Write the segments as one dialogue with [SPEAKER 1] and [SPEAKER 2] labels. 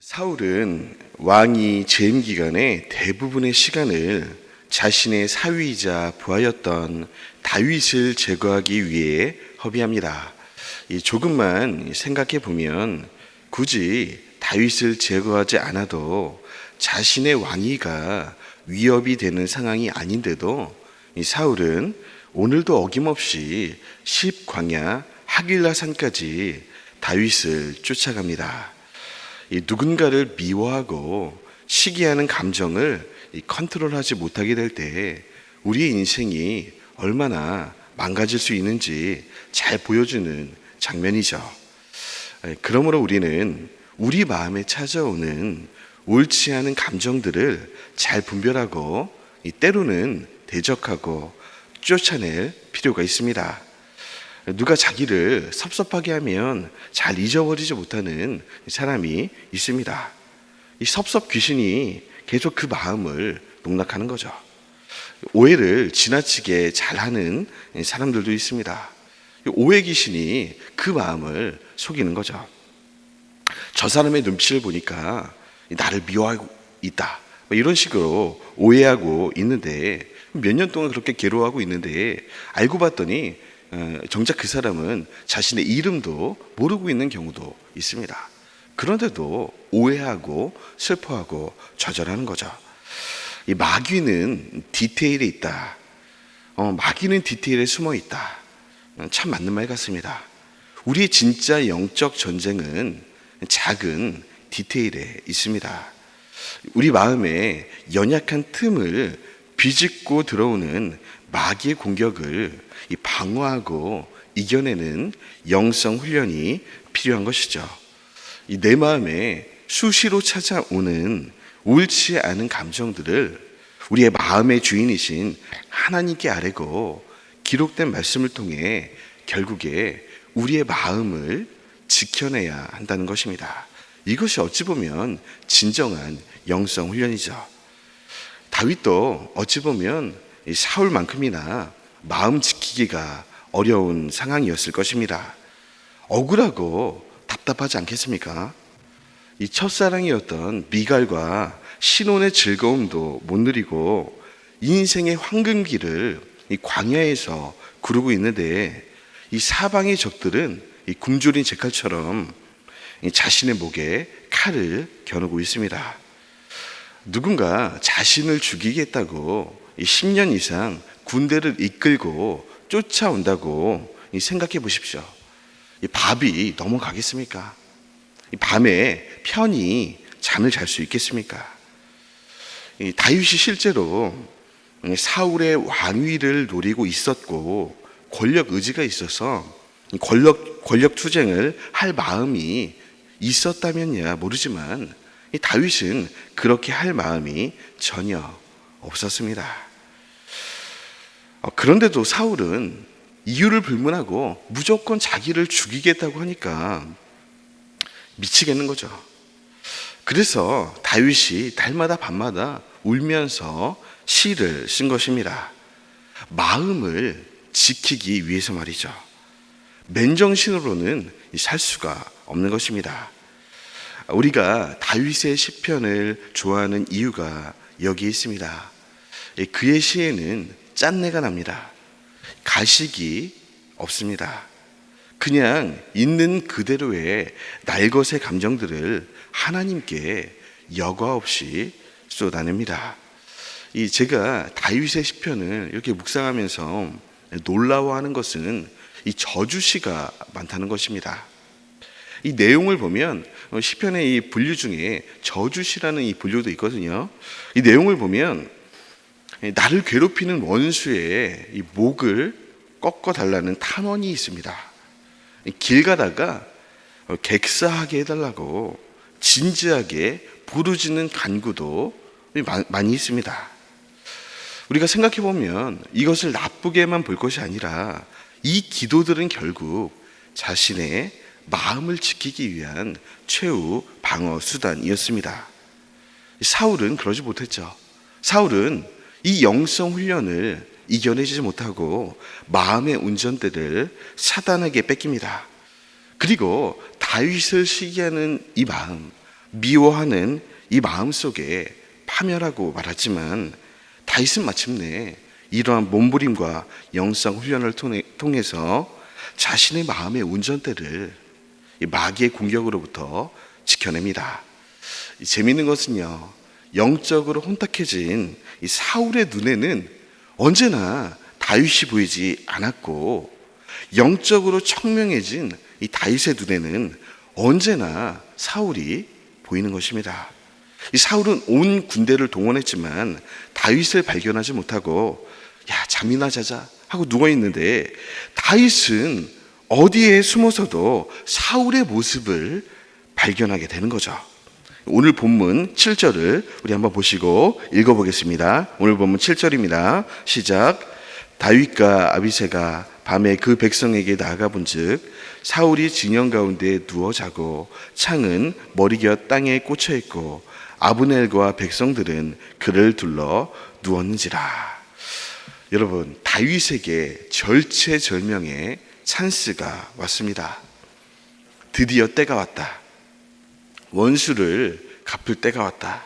[SPEAKER 1] 사울은 왕이 재임 기간에 대부분의 시간을 자신의 사위이자 부하였던 다윗을 제거하기 위해 허비합니다. 조금만 생각해 보면 굳이 다윗을 제거하지 않아도 자신의 왕위가 위협이 되는 상황이 아닌데도 이 사울은 오늘도 어김없이 십광야 하길라 산까지 다윗을 쫓아갑니다. 누군가를 미워하고 시기하는 감정을 컨트롤하지 못하게 될 때 우리의 인생이 얼마나 망가질 수 있는지 잘 보여주는 장면이죠. 그러므로 우리는 우리 마음에 찾아오는 옳지 않은 감정들을 잘 분별하고 때로는 대적하고 쫓아낼 필요가 있습니다. 누가 자기를 섭섭하게 하면 잘 잊어버리지 못하는 사람이 있습니다. 이 섭섭 귀신이 계속 그 마음을 농락하는 거죠. 오해를 지나치게 잘하는 사람들도 있습니다. 오해 귀신이 그 마음을 속이는 거죠. 저 사람의 눈빛을 보니까 나를 미워하고 있다, 이런 식으로 오해하고 있는데 몇 년 동안 그렇게 괴로워하고 있는데 알고 봤더니 정작 그 사람은 자신의 이름도 모르고 있는 경우도 있습니다. 그런데도 오해하고 슬퍼하고 좌절하는 거죠. 이 마귀는 디테일에 있다. 마귀는 디테일에 숨어 있다. 참 맞는 말 같습니다. 우리의 진짜 영적 전쟁은 작은 디테일에 있습니다. 우리 마음에 연약한 틈을 비집고 들어오는 마귀의 공격을 방어하고 이겨내는 영성 훈련이 필요한 것이죠. 내 마음에 수시로 찾아오는 옳지 않은 감정들을 우리의 마음의 주인이신 하나님께 아뢰고 기록된 말씀을 통해 결국에 우리의 마음을 지켜내야 한다는 것입니다. 이것이 어찌 보면 진정한 영성 훈련이죠. 다윗도 어찌 보면 사울만큼이나 마음 지키기가 어려운 상황이었을 것입니다. 억울하고 답답하지 않겠습니까? 이 첫사랑이었던 미갈과 신혼의 즐거움도 못 누리고 인생의 황금길을 이 광야에서 구르고 있는데 이 사방의 적들은 이 굶주린 제칼처럼 자신의 목에 칼을 겨누고 있습니다. 누군가 자신을 죽이겠다고 10년 이상 군대를 이끌고 쫓아온다고 생각해 보십시오. 이 밥이 넘어가겠습니까? 이 밤에 편히 잠을 잘 수 있겠습니까? 이 다윗이 실제로 사울의 왕위를 노리고 있었고 권력 의지가 있어서 권력 투쟁을 할 마음이 있었다면야 모르지만 이 다윗은 그렇게 할 마음이 전혀 없었습니다. 그런데도 사울은 이유를 불문하고 무조건 자기를 죽이겠다고 하니까 미치겠는 거죠. 그래서 다윗이 달마다 밤마다 울면서 시를 쓴 것입니다. 마음을 지키기 위해서 말이죠. 맨정신으로는 살 수가 없는 것입니다. 우리가 다윗의 시편을 좋아하는 이유가 여기에 있습니다. 그의 시에는 짠내가 납니다. 가식이 없습니다. 그냥 있는 그대로의 날것의 감정들을 하나님께 여과 없이 쏟아냅니다. 제가 다윗의 시편을 이렇게 묵상하면서 놀라워하는 것은 이 저주시가 많다는 것입니다. 이 내용을 보면 시편의 이 분류 중에 저주시라는 이 분류도 있거든요. 이 내용을 보면 나를 괴롭히는 원수의 이 목을 꺾어 달라는 탄원이 있습니다. 길 가다가 객사하게 해달라고 진지하게 부르짖는 간구도 많이 있습니다. 우리가 생각해 보면 이것을 나쁘게만 볼 것이 아니라 이 기도들은 결국 자신의 마음을 지키기 위한 최후 방어 수단이었습니다. 사울은 그러지 못했죠. 사울은 이 영성 훈련을 이겨내지 못하고 마음의 운전대를 사단에게 뺏깁니다. 그리고 다윗을 시기하는 이 마음, 미워하는 이 마음 속에 파멸하고 말았지만 다윗은 마침내 이러한 몸부림과 영성 훈련을 통해서 자신의 마음의 운전대를 이 마귀의 공격으로부터 지켜냅니다. 재미있는 것은요, 영적으로 혼탁해진 이 사울의 눈에는 언제나 다윗이 보이지 않았고, 영적으로 청명해진 이 다윗의 눈에는 언제나 사울이 보이는 것입니다. 이 사울은 온 군대를 동원했지만 다윗을 발견하지 못하고 잠이나 자자 하고 누워있는데, 다윗은 어디에 숨어서도 사울의 모습을 발견하게 되는 거죠. 오늘 본문 7절을 우리 한번 보시고 읽어보겠습니다. 오늘 본문 7절입니다. 시작. 다윗과 아비새가 밤에 그 백성에게 나아가 본즉 사울이 진영 가운데 누워 자고 창은 머리곁 땅에 꽂혀 있고 아브넬과 백성들은 그를 둘러 누웠는지라. 여러분, 다윗에게 절체절명의 찬스가 왔습니다. 드디어 때가 왔다. 원수를 갚을 때가 왔다.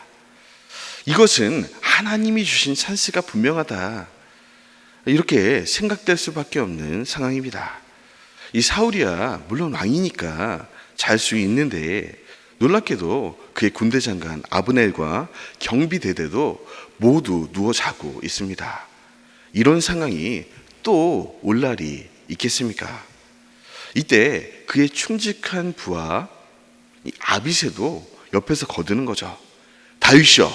[SPEAKER 1] 이것은 하나님이 주신 찬스가 분명하다. 이렇게 생각될 수밖에 없는 상황입니다. 이 사울이야 물론 왕이니까 잘 수 있는데, 놀랍게도 그의 군대 장관 아브넬과 경비대대도 모두 누워 자고 있습니다. 이런 상황이 또 올 날이 있겠습니까? 이때 그의 충직한 부하 아비새도 옆에서 거드는 거죠. 다윗이여,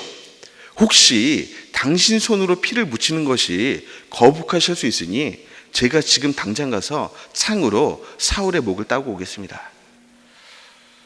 [SPEAKER 1] 혹시 당신 손으로 피를 묻히는 것이 거북하실 수 있으니 제가 지금 당장 가서 창으로 사울의 목을 따고 오겠습니다.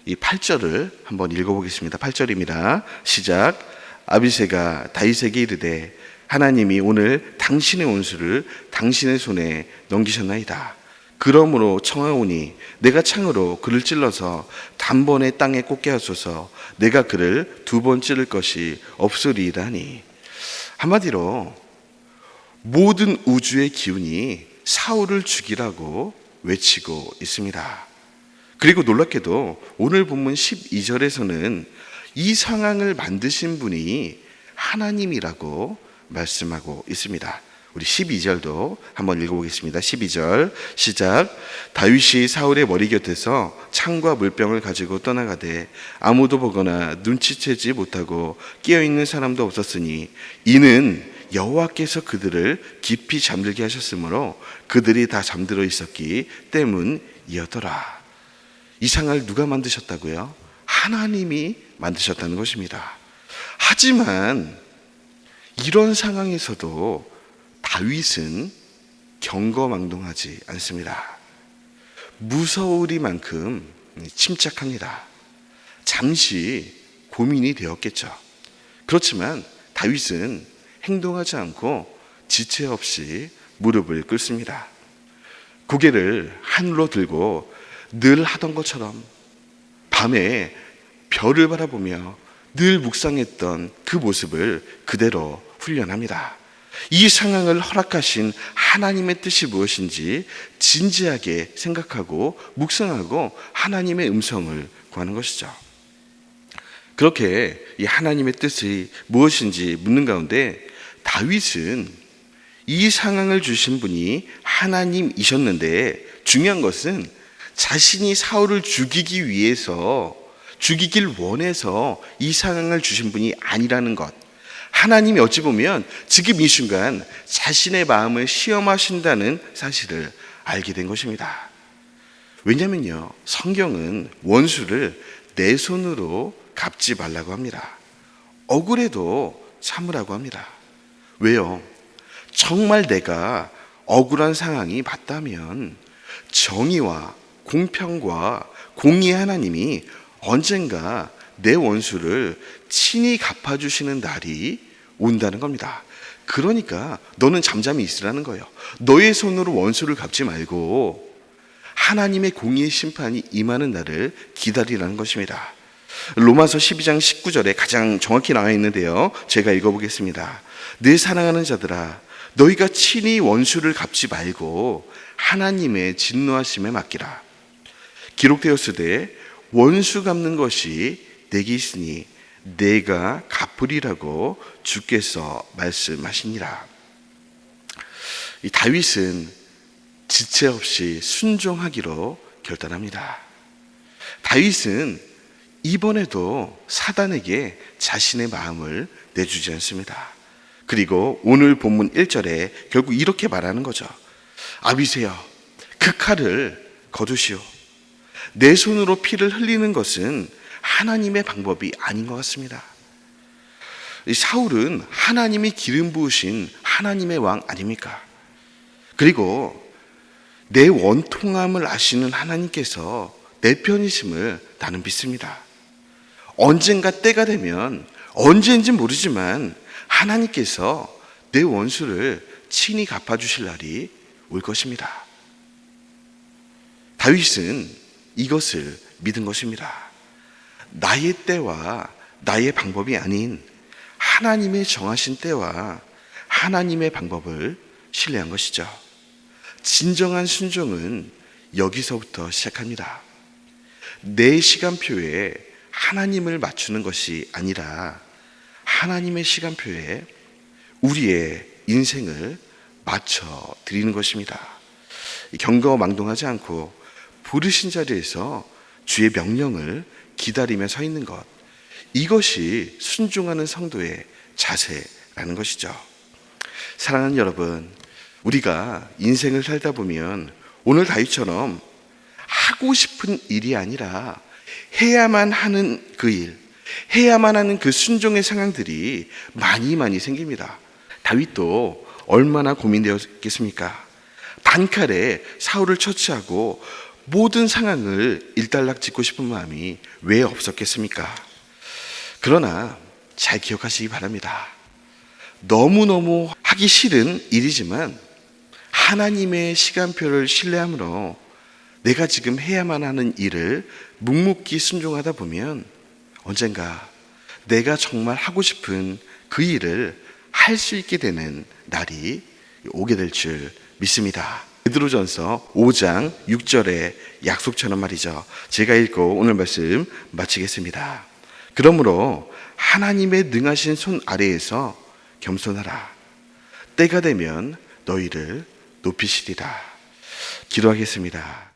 [SPEAKER 1] 이 8절을 한번 읽어보겠습니다. 8절입니다. 시작. 아비새가 다윗에게 이르되 하나님이 오늘 당신의 원수를 당신의 손에 넘기셨나이다. 그러므로 청하오니 내가 창으로 그를 찔러서 단번에 땅에 꽂게 하소서. 내가 그를 2번 찌를 것이 없으리이다 하니. 한마디로 모든 우주의 기운이 사울을 죽이라고 외치고 있습니다. 그리고 놀랍게도 오늘 본문 12절에서는 이 상황을 만드신 분이 하나님이라고 말씀하고 있습니다. 우리 12절도 한번 읽어보겠습니다. 12절 시작. 다윗이 사울의 머리 곁에서 창과 물병을 가지고 떠나가되 아무도 보거나 눈치채지 못하고 깨어있는 사람도 없었으니 이는 여호와께서 그들을 깊이 잠들게 하셨으므로 그들이 다 잠들어 있었기 때문이었더라. 이 상황을 누가 만드셨다고요? 하나님이 만드셨다는 것입니다. 하지만 이런 상황에서도 다윗은 경거망동하지 않습니다. 무서우리만큼 침착합니다. 잠시 고민이 되었겠죠. 그렇지만 다윗은 행동하지 않고 지체 없이 무릎을 꿇습니다. 고개를 하늘로 들고 늘 하던 것처럼 밤에 별을 바라보며 늘 묵상했던 그 모습을 그대로 훈련합니다. 이 상황을 허락하신 하나님의 뜻이 무엇인지 진지하게 생각하고 묵상하고 하나님의 음성을 구하는 것이죠. 그렇게 이 하나님의 뜻이 무엇인지 묻는 가운데 다윗은 이 상황을 주신 분이 하나님이셨는데, 중요한 것은 자신이 사울을 죽이기 위해서, 죽이길 원해서 이 상황을 주신 분이 아니라는 것. 하나님이 어찌 보면 지금 이 순간 자신의 마음을 시험하신다는 사실을 알게 된 것입니다. 왜냐면요, 성경은 원수를 내 손으로 갚지 말라고 합니다. 억울해도 참으라고 합니다. 왜요? 정말 내가 억울한 상황이 맞다면 정의와 공평과 공의의 하나님이 언젠가 내 원수를 친히 갚아주시는 날이 온다는 겁니다. 그러니까 너는 잠잠히 있으라는 거예요. 너의 손으로 원수를 갚지 말고 하나님의 공의의 심판이 임하는 날을 기다리라는 것입니다. 로마서 12장 19절에 가장 정확히 나와 있는데요, 제가 읽어보겠습니다. 내 사랑하는 자들아, 너희가 친히 원수를 갚지 말고 하나님의 진노하심에 맡기라. 기록되었으되 원수 갚는 것이 내게 있으니 내가 갚으리라고 주께서 말씀하시니라. 이 다윗은 지체 없이 순종하기로 결단합니다. 다윗은 이번에도 사단에게 자신의 마음을 내주지 않습니다. 그리고 오늘 본문 1절에 결국 이렇게 말하는 거죠. 아비새여, 그 칼을 거두시오. 내 손으로 피를 흘리는 것은 하나님의 방법이 아닌 것 같습니다. 이 사울은 하나님이 기름 부으신 하나님의 왕 아닙니까? 그리고 내 원통함을 아시는 하나님께서 내 편이심을 나는 믿습니다. 언젠가 때가 되면, 언제인지 모르지만 하나님께서 내 원수를 친히 갚아주실 날이 올 것입니다. 다윗은 이것을 믿은 것입니다. 나의 때와 나의 방법이 아닌 하나님의 정하신 때와 하나님의 방법을 신뢰한 것이죠. 진정한 순종은 여기서부터 시작합니다. 내 시간표에 하나님을 맞추는 것이 아니라 하나님의 시간표에 우리의 인생을 맞춰 드리는 것입니다. 경거망동하지 않고 부르신 자리에서 주의 명령을 기다리며 서 있는 것, 이것이 순종하는 성도의 자세라는 것이죠. 사랑하는 여러분, 우리가 인생을 살다 보면 오늘 다윗처럼 하고 싶은 일이 아니라 해야만 하는 그 일, 해야만 하는 그 순종의 상황들이 많이 생깁니다. 다윗도 얼마나 고민되었겠습니까? 단칼에 사울을 처치하고 모든 상황을 일단락 짓고 싶은 마음이 왜 없었겠습니까? 그러나 잘 기억하시기 바랍니다. 너무너무 하기 싫은 일이지만 하나님의 시간표를 신뢰함으로 내가 지금 해야만 하는 일을 묵묵히 순종하다 보면 언젠가 내가 정말 하고 싶은 그 일을 할 수 있게 되는 날이 오게 될 줄 믿습니다. 베드로전서 5장 6절의 약속처럼 말이죠. 제가 읽고 오늘 말씀 마치겠습니다. 그러므로 하나님의 능하신 손 아래에서 겸손하라. 때가 되면 너희를 높이시리라. 기도하겠습니다.